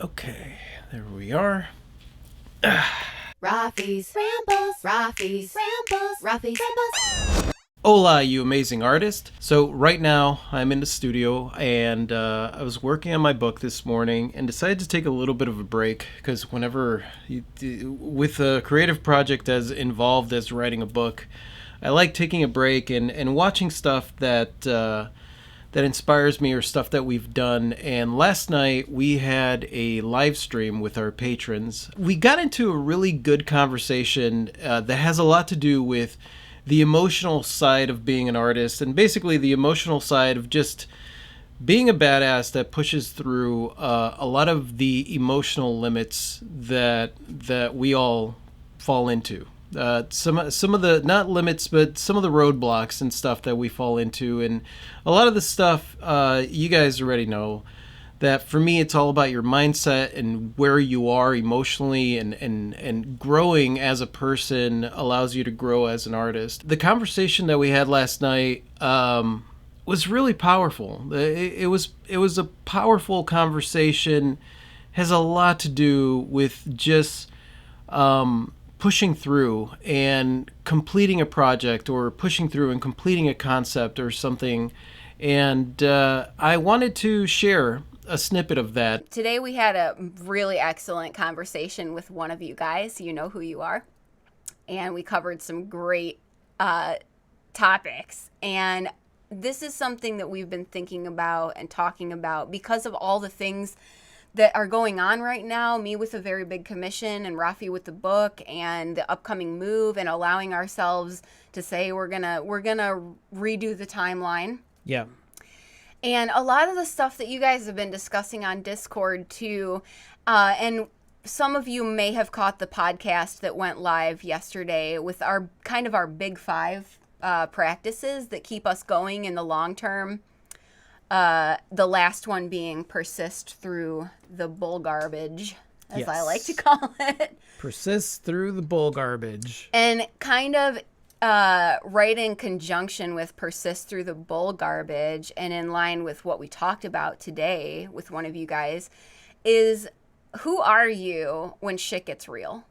Okay, there we are. Rafi's Rambles, Rafi's Rambles, Rafi's Rambles. Hola, you amazing artist. So right now I'm in the studio and I was working on my book this morning and decided to take a little bit of a break because with a creative project as involved as writing a book, I like taking a break and watching stuff that inspires me or stuff that we've done. And last night we had a live stream with our patrons. We got into a really good conversation that has a lot to do with the emotional side of being an artist and basically the emotional side of just being a badass that pushes through a lot of the emotional limits that we all fall into. Some of the, not limits, but some of the roadblocks and stuff that we fall into, and a lot of the stuff you guys already know. That for me, it's all about your mindset and where you are emotionally, and growing as a person allows you to grow as an artist. The conversation that we had last night was really powerful. It was a powerful conversation. Has a lot to do with just pushing through and completing a project, or pushing through and completing a concept or something. And I wanted to share a snippet of that. Today we had a really excellent conversation with one of you guys. You know who you are. And we covered some great topics. And this is something that we've been thinking about and talking about because of all the things that are going on right now. Me with a very big commission, and Rafi with the book and the upcoming move, and allowing ourselves to say we're gonna redo the timeline. Yeah. And a lot of the stuff that you guys have been discussing on Discord too, and some of you may have caught the podcast that went live yesterday with our big five practices that keep us going in the long term. The last one being persist through the bull garbage, as I like to call it. Persist through the bull garbage. And kind of right in conjunction with persist through the bull garbage, and in line with what we talked about today with one of you guys, is who are you when shit gets real?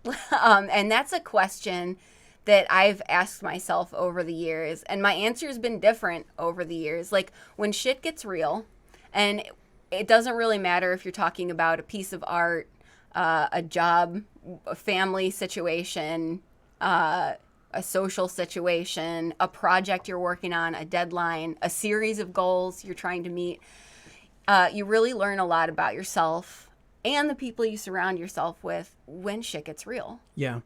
And that's a question that I've asked myself over the years, and my answer has been different over the years. Like, when shit gets real, and it doesn't really matter if you're talking about a piece of art, a job, a family situation, a social situation, a project you're working on, a deadline, a series of goals you're trying to meet, you really learn a lot about yourself and the people you surround yourself with when shit gets real. Yeah.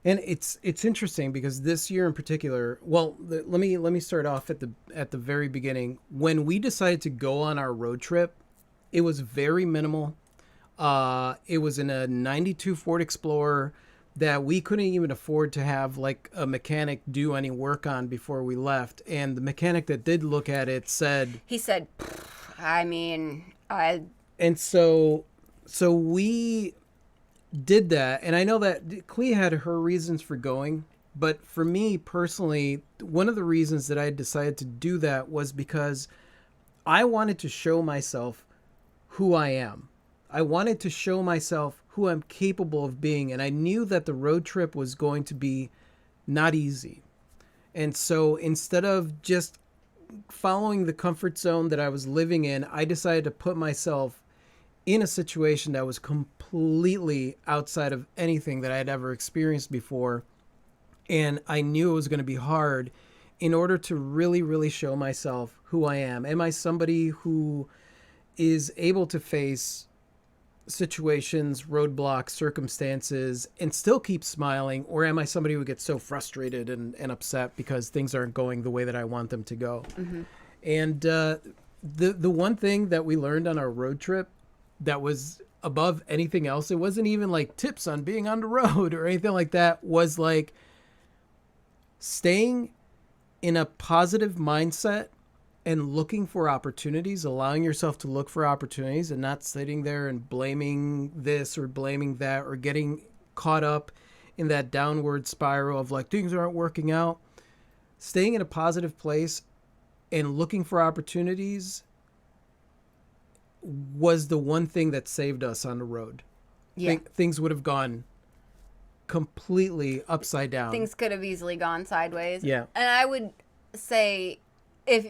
And it's interesting because this year in particular, let me start off at the very beginning. When we decided to go on our road trip, it was very minimal. It was in a 92 Ford Explorer that we couldn't even afford to have like a mechanic do any work on before we left. And the mechanic that did look at it said, and so we did that. And I know that Clea had her reasons for going, but for me personally, one of the reasons that I decided to do that was because I wanted to show myself who I am. I wanted to show myself who I'm capable of being, and I knew that the road trip was going to be not easy. And so instead of just following the comfort zone that I was living in, I decided to put myself in a situation that was completely outside of anything that I'd ever experienced before. And I knew it was going to be hard in order to really, really show myself who I am. Am I somebody who is able to face situations, roadblocks, circumstances, and still keep smiling? Or am I somebody who gets so frustrated and upset because things aren't going the way that I want them to go? Mm-hmm. And the one thing that we learned on our road trip that was above anything else, it wasn't even like tips on being on the road or anything like that, was like staying in a positive mindset and looking for opportunities, allowing yourself to look for opportunities and not sitting there and blaming this or blaming that, or getting caught up in that downward spiral of like things aren't working out. Staying in a positive place and looking for opportunities was the one thing that saved us on the road. Yeah. Things would have gone completely upside down. Things could have easily gone sideways. Yeah. And I would say, if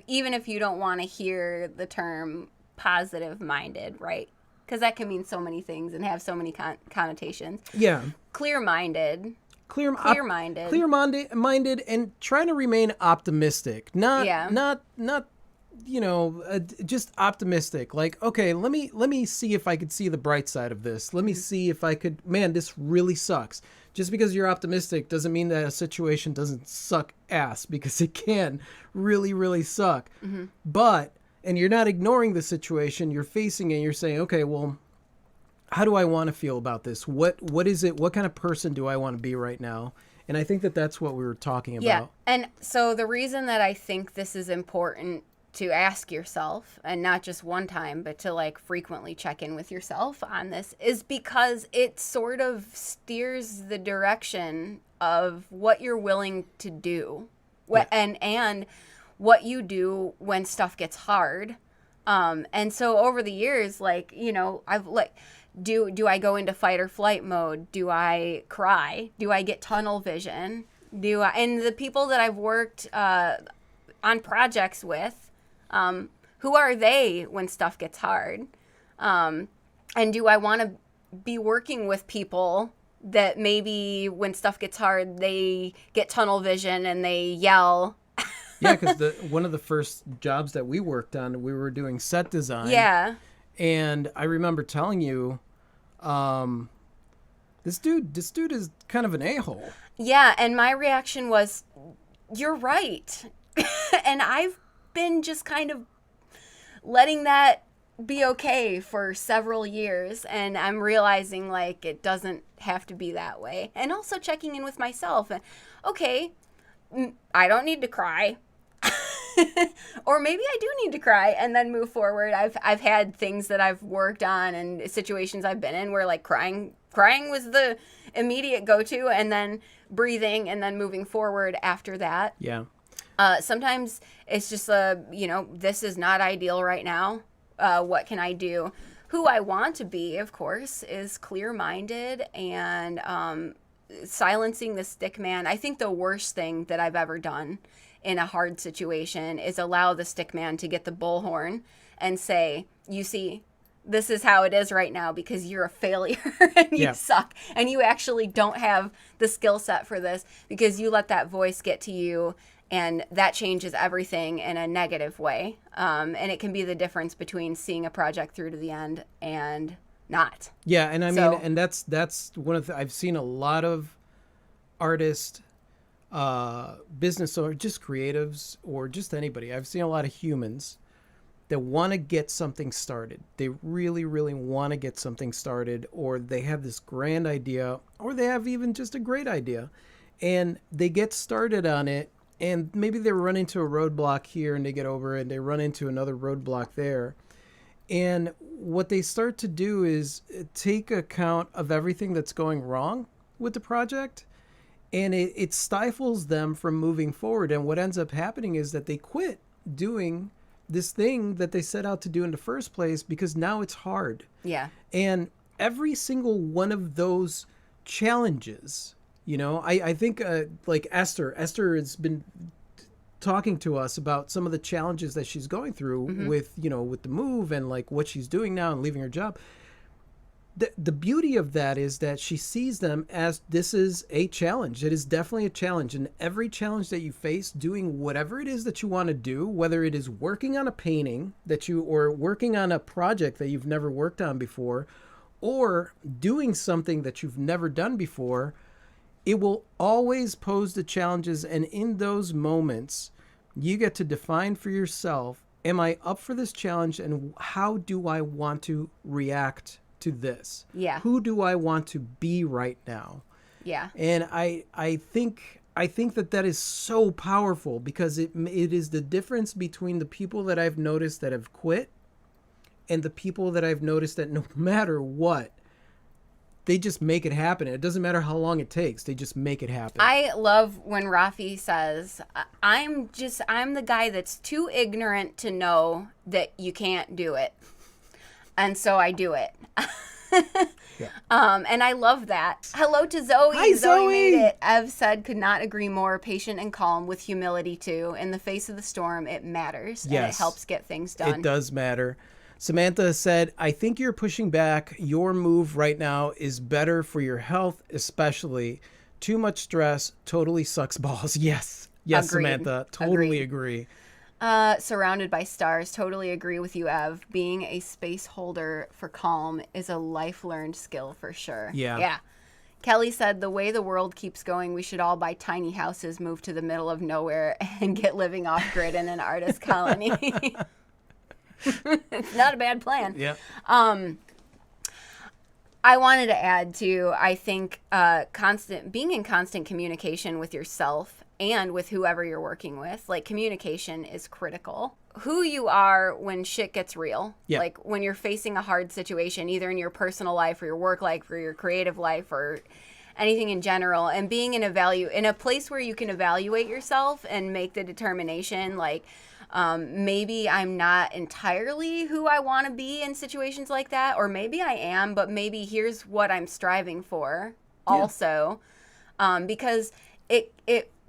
even if you don't want to hear the term positive minded, right? Because that can mean so many things and have so many connotations. Yeah. Clear-minded. Clear-minded, and trying to remain optimistic. Not just optimistic. Like, okay, let me see if I could see the bright side of this. Let me see if I could, man, this really sucks. Just because you're optimistic doesn't mean that a situation doesn't suck ass, because it can really, really suck. And you're not ignoring the situation, you're facing it, you're saying, okay, well, how do I want to feel about this? What is it? What kind of person do I want to be right now? And I think that that's what we were talking about. Yeah. And so the reason that I think this is important to ask yourself, and not just one time, but to like frequently check in with yourself on this, is because it sort of steers the direction of what you're willing to do, and what you do when stuff gets hard. And so over the years, like, you know, I've like, do I go into fight or flight mode? Do I cry? Do I get tunnel vision? And the people that I've worked on projects with, who are they when stuff gets hard? And do I want to be working with people that maybe when stuff gets hard, they get tunnel vision and they yell? Yeah, because one of the first jobs that we worked on, we were doing set design. Yeah. And I remember telling you, this dude is kind of an a-hole. Yeah, and my reaction was, you're right. And I've been just kind of letting that be okay for several years, and I'm realizing like it doesn't have to be that way. And also checking in with myself. Okay, I don't need to cry. Or maybe I do need to cry and then move forward. I've had things that I've worked on and situations I've been in where like crying was the immediate go-to, and then breathing and then moving forward after that. Yeah. Sometimes it's just this is not ideal right now. What can I do? Who I want to be, of course, is clear-minded and silencing the stick man. I think the worst thing that I've ever done in a hard situation is allow the stick man to get the bullhorn and say, you see, this is how it is right now because you're a failure and you suck and you actually don't have the skill set for this, because you let that voice get to you, and that changes everything in a negative way. And it can be the difference between seeing a project through to the end and not. Yeah, and I mean, and that's one of I've seen a lot of artists, business owners, just creatives, or just anybody. I've seen a lot of humans that want to get something started. They really, really want to get something started, or they have this grand idea, or they have even just a great idea, and they get started on it, and maybe they run into a roadblock here and they get over it, and they run into another roadblock there. And what they start to do is take account of everything that's going wrong with the project, and it stifles them from moving forward. And what ends up happening is that they quit doing this thing that they set out to do in the first place, because now it's hard. Yeah. And every single one of those challenges, I think like Esther has been talking to us about some of the challenges that she's going through with the move and like what she's doing now and leaving her job. The beauty of that is that she sees them as this is a challenge. It is definitely a challenge. And every challenge that you face doing whatever it is that you want to do, whether it is working on a painting or working on a project that you've never worked on before, or doing something that you've never done before, it will always pose the challenges. And in those moments, you get to define for yourself, am I up for this challenge, and how do I want to react to this? Yeah. Who do I want to be right now? Yeah. And I think that is so powerful, because it is the difference between the people that I've noticed that have quit and the people that I've noticed that no matter what, they just make it happen. It doesn't matter how long it takes. They just make it happen. I love when Rafi says, I'm the guy that's too ignorant to know that you can't do it. And so I do it. Yeah. And I love that. Hello to Zoe. Hi, Zoe. Made it. Ev said, could not agree more. Patient and calm with humility too. In the face of the storm, it matters. Yes. And it helps get things done. It does matter. Samantha said, I think you're pushing back. Your move right now is better for your health, especially. Too much stress totally sucks balls. Yes. Yes, Agreed. Samantha. Totally agree. Surrounded by stars. Totally agree with you, Ev. Being a space holder for calm is a life learned skill for sure. Yeah. Yeah. Kelly said, the way the world keeps going, we should all buy tiny houses, move to the middle of nowhere, and get living off grid in an artist colony. It's not a bad plan. Yeah. I wanted to add too, I think being in constant communication with yourself and with whoever you're working with, like communication is critical. Who you are when shit gets real, Yeah. like when you're facing a hard situation, either in your personal life or your work life or your creative life or anything in general, and being in a place where you can evaluate yourself and make the determination, like, maybe I'm not entirely who I want to be in situations like that, or maybe I am, but maybe here's what I'm striving for also, because it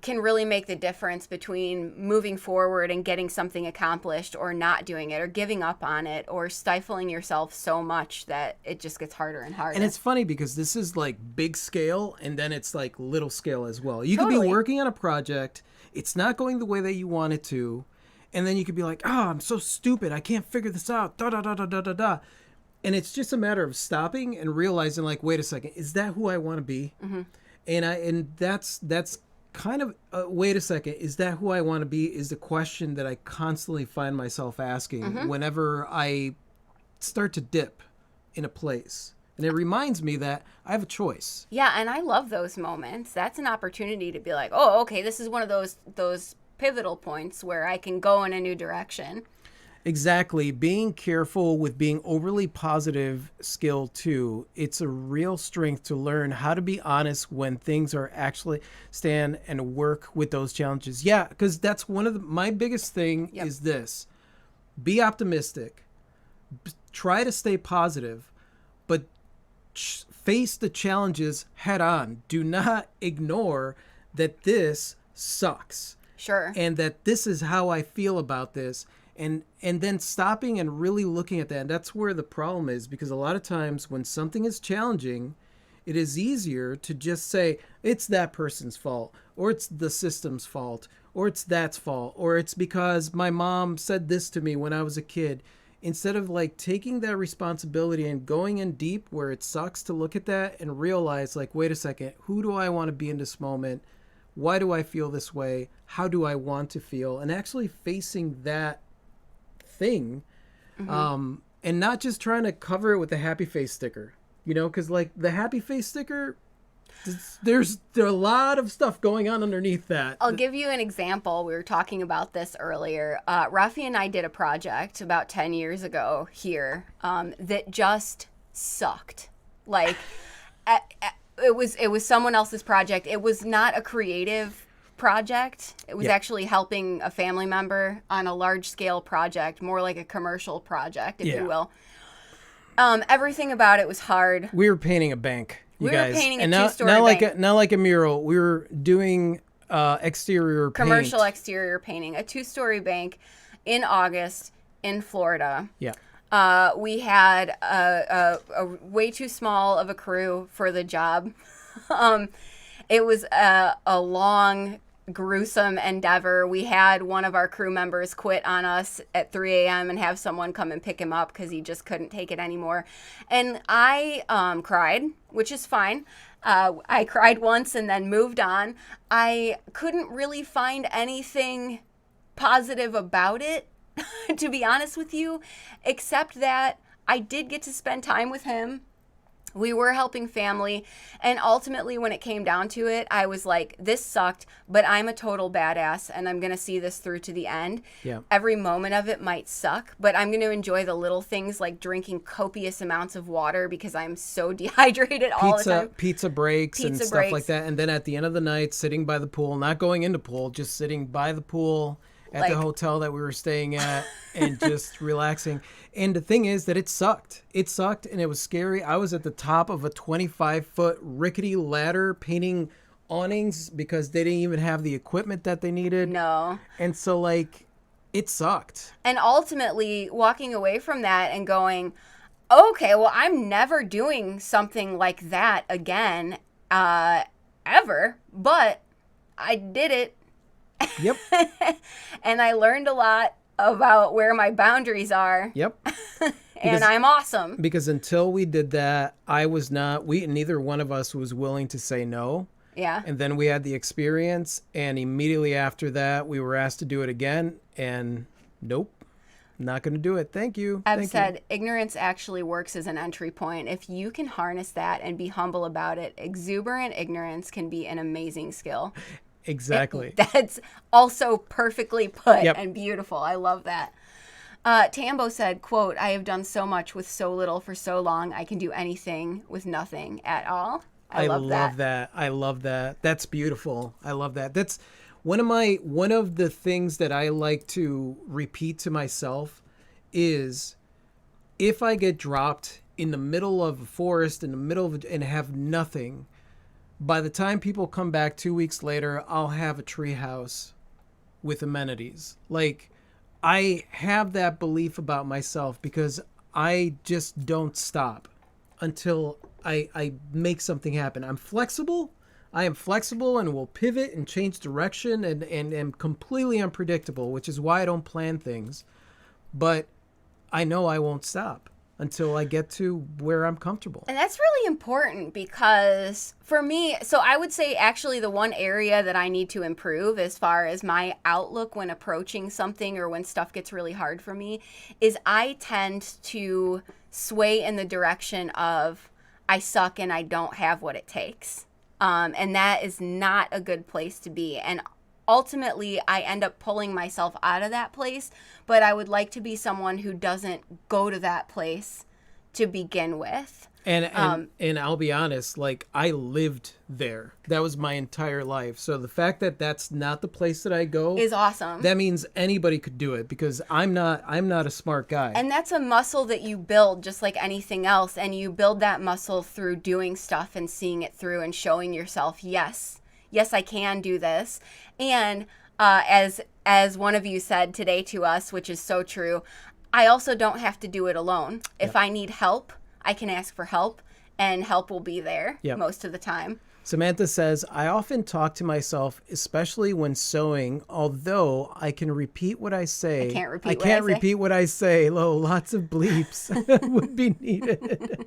can really make the difference between moving forward and getting something accomplished or not doing it or giving up on it or stifling yourself so much that it just gets harder and harder. And it's funny because this is like big scale and then it's like little scale as well. You could be Totally. working on a project, it's not going the way that you want it to, and then you could be like, oh, I'm so stupid, I can't figure this out, da da da da da da da. And it's just a matter of stopping and realizing, like, wait a second, is that who I want to be? Mm-hmm. And that's kind of wait a second, is that who I want to be? Is the question that I constantly find myself asking whenever I start to dip in a place. And it reminds me that I have a choice. Yeah, and I love those moments. That's an opportunity to be like, oh, okay, this is one of those pivotal points where I can go in a new direction. Exactly. Being careful with being overly positive skill too. It's a real strength to learn how to be honest when things are actually stand and work with those challenges. Yeah, because that's one of my biggest thing is this. Be optimistic. Try to stay positive, but face the challenges head on. Do not ignore that this sucks. Sure. And that this is how I feel about this. And then stopping and really looking at that. And that's where the problem is, because a lot of times when something is challenging, it is easier to just say, it's that person's fault, or it's the system's fault, or it's that's fault, or it's because my mom said this to me when I was a kid. Instead of like taking that responsibility and going in deep where it sucks to look at that and realize, like, wait a second, who do I want to be in this moment? Why do I feel this way? How do I want to feel? And actually facing that thing, and not just trying to cover it with a happy face sticker, because like the happy face sticker, there's a lot of stuff going on underneath that. I'll give you an example. We were talking about this earlier. Rafi and I did a project about 10 years ago here that just sucked. Like, it was someone else's project. It was not a creative project. It was actually helping a family member on a large scale project, more like a commercial project, if you will. Everything about it was hard. We were painting a bank. You guys. Were painting a and two-story bank. Not like a mural. We were doing exterior Commercial paint. exterior painting. A 2-story bank in August in Florida. Yeah. We had a way too small of a crew for the job. It was a long, gruesome endeavor. We had one of our crew members quit on us at 3 a.m. and have someone come and pick him up because he just couldn't take it anymore. And I cried, which is fine. I cried once and then moved on. I couldn't really find anything positive about it, to be honest with you, except that I did get to spend time with him. We were helping family, and ultimately when it came down to it, I was like, this sucked, but I'm a total badass, and I'm going to see this through to the end. Yeah. Every moment of it might suck, but I'm going to enjoy the little things like drinking copious amounts of water because I'm so dehydrated all the time. Pizza breaks and stuff like that. And then at the end of the night, sitting by the pool, not going into pool, just sitting by the pool at the hotel that we were staying at and just relaxing. And the thing is that it sucked. It sucked and it was scary. I was at the top of a 25-foot rickety ladder painting awnings because they didn't even have the equipment that they needed. No. And so, like, it sucked. And ultimately walking away from that and going, okay, well, I'm never doing something like that again, ever, but I did it. Yep. And I learned a lot about where my boundaries are. Yep. And I'm awesome. Because until we did that, neither one of us was willing to say no. Yeah. And then we had the experience, and immediately after that, we were asked to do it again, and nope, not going to do it. Thank you. I've said ignorance actually works as an entry point. If you can harness that and be humble about it, exuberant ignorance can be an amazing skill. Exactly. That's also perfectly put Yep. and beautiful. I love that. Tambo said, quote, I have done so much with so little for so long. I can do anything with nothing at all. I love that. I love that. That's beautiful. I love that. That's one of the things that I like to repeat to myself is if I get dropped in the middle of a forest, and have nothing, by the time people come back 2 weeks later, I'll have a tree house with amenities. Like, I have that belief about myself because I just don't stop until I make something happen. I'm flexible. I am flexible and will pivot and change direction and am completely unpredictable, which is why I don't plan things. But I know I won't stop until I get to where I'm comfortable. And that's really important because for me, so I would say actually the one area that I need to improve as far as my outlook when approaching something or when stuff gets really hard for me is I tend to sway in the direction of I suck and I don't have what it takes. And that is not a good place to be. And ultimately, I end up pulling myself out of that place, but I would like to be someone who doesn't go to that place to begin with. And I'll be honest, like, I lived there. That was my entire life. So the fact that that's not the place that I go Is awesome. That means anybody could do it because I'm not a smart guy. And that's a muscle that you build just like anything else. And you build that muscle through doing stuff and seeing it through and showing yourself, yes, I can do this. And as one of you said today to us, which is so true, I also don't have to do it alone. If I need help, I can ask for help, and help will be there most of the time. Samantha says, I often talk to myself, especially when sewing, although I can repeat what I say. I can't repeat what I say. Lots of bleeps would be needed.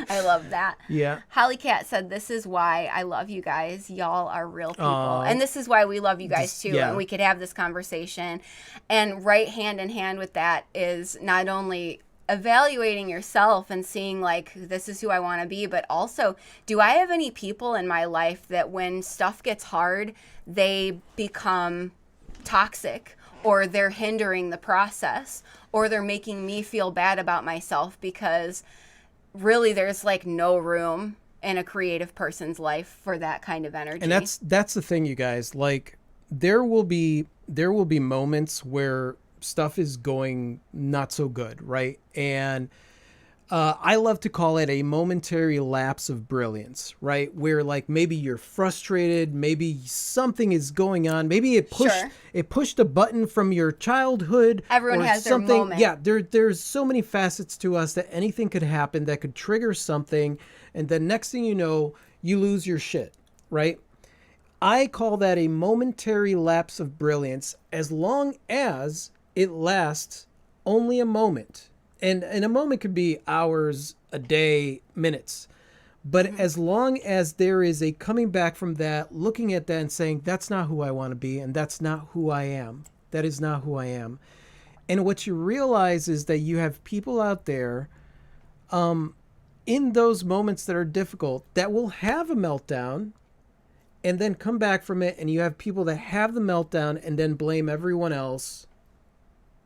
I love that. Yeah. Holly Cat said, this is why I love you guys. Y'all are real people. Aw. And this is why we love you guys too. Yeah. And we could have this conversation. And right hand in hand with that is not only evaluating yourself and seeing like, this is who I want to be, but also, do I have any people in my life that when stuff gets hard, they become toxic, or they're hindering the process, or they're making me feel bad about myself because really there's like no room in a creative person's life for that kind of energy. And that's the thing, you guys. Like, there will be moments where stuff is going not so good, right? And I love to call it a momentary lapse of brilliance, right? Where like maybe you're frustrated, maybe something is going on, maybe it pushed a button from your childhood. Everyone or has something. their moment. Yeah, there's so many facets to us that anything could happen that could trigger something, and then next thing you know, you lose your shit, right? I call that a momentary lapse of brilliance as long as it lasts only a moment. And a moment could be hours, a day, minutes. But as long as there is a coming back from that, looking at that and saying, that's not who I want to be, and that's not who I am. That is not who I am. And what you realize is that you have people out there in those moments that are difficult that will have a meltdown and then come back from it. And you have people that have the meltdown and then blame everyone else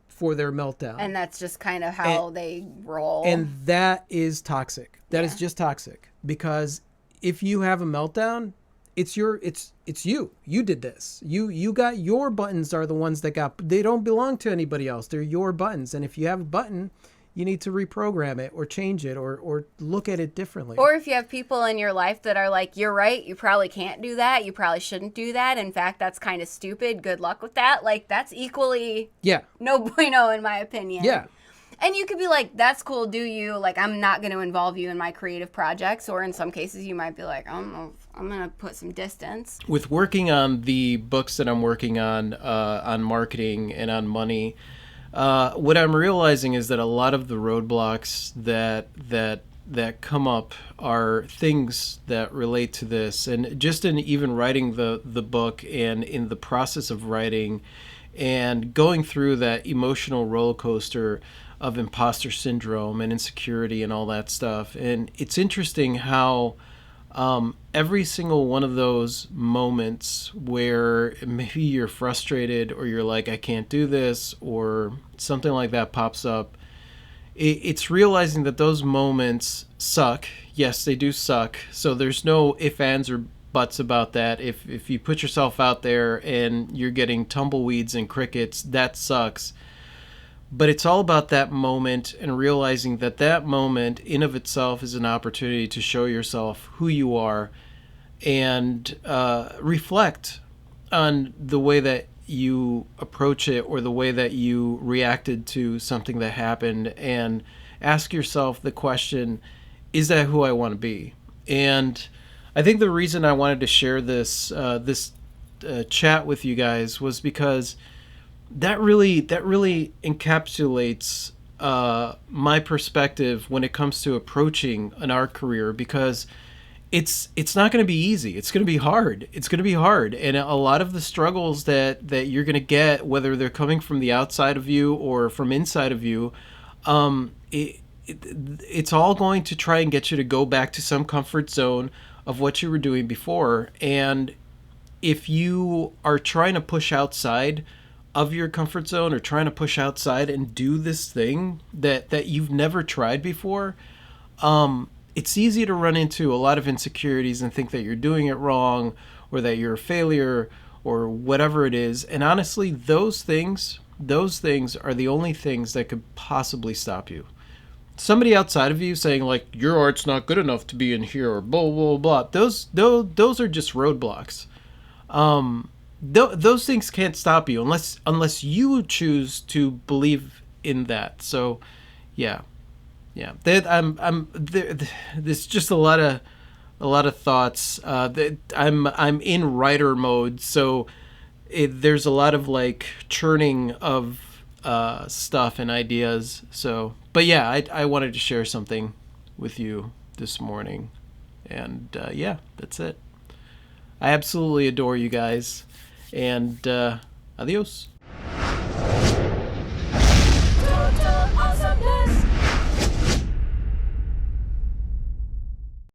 for their meltdown. And that's just kind of how they roll. And that is toxic. That is just toxic. Because if you have a meltdown it's you did this. You got, your buttons are the ones that got, they don't belong to anybody else. They're your buttons. And if you have a button, you need to reprogram it or change it or look at it differently. Or if you have people in your life that are like, you're right, you probably can't do that, you probably shouldn't do that, in fact that's kind of stupid, good luck with that, like that's equally Yeah. no bueno in my opinion. Yeah. And you could be like, that's cool, do you, like I'm not going to involve you in my creative projects. Or in some cases you might be like, I'm going to put some distance. With working on the books that I'm working on marketing and on money, what I'm realizing is that a lot of the roadblocks that come up are things that relate to this. And just in even writing the book and in the process of writing and going through that emotional roller coaster of imposter syndrome and insecurity and all that stuff. And it's interesting how every single one of those moments where maybe you're frustrated or you're like, I can't do this, or something like that pops up, it's realizing that those moments suck. Yes, they do suck. So there's no ifs, ands, or buts about that. If you put yourself out there and you're getting tumbleweeds and crickets, that sucks. But it's all about that moment and realizing that that moment in of itself is an opportunity to show yourself who you are and reflect on the way that you approach it or the way that you reacted to something that happened, and ask yourself the question, is that who I want to be? And I think the reason I wanted to share this chat with you guys was because that really encapsulates my perspective when it comes to approaching an art career, because it's not going to be easy. It's going to be hard. It's going to be hard. And a lot of the struggles that you're going to get, whether they're coming from the outside of you or from inside of you, it's all going to try and get you to go back to some comfort zone of what you were doing before. And if you are trying to push outside of your comfort zone or trying to push outside and do this thing that you've never tried before, it's easy to run into a lot of insecurities and think that you're doing it wrong or that you're a failure or whatever it is. And honestly, those things are the only things that could possibly stop you. Somebody outside of you saying like, your art's not good enough to be in here, or blah, blah, blah. Those are just roadblocks. Those things can't stop you unless you choose to believe in that. So, yeah. There's just a lot of thoughts. That I'm in writer mode, so there's a lot of like churning of stuff and ideas. So, but yeah, I wanted to share something with you this morning, and yeah, that's it. I absolutely adore you guys. And adios.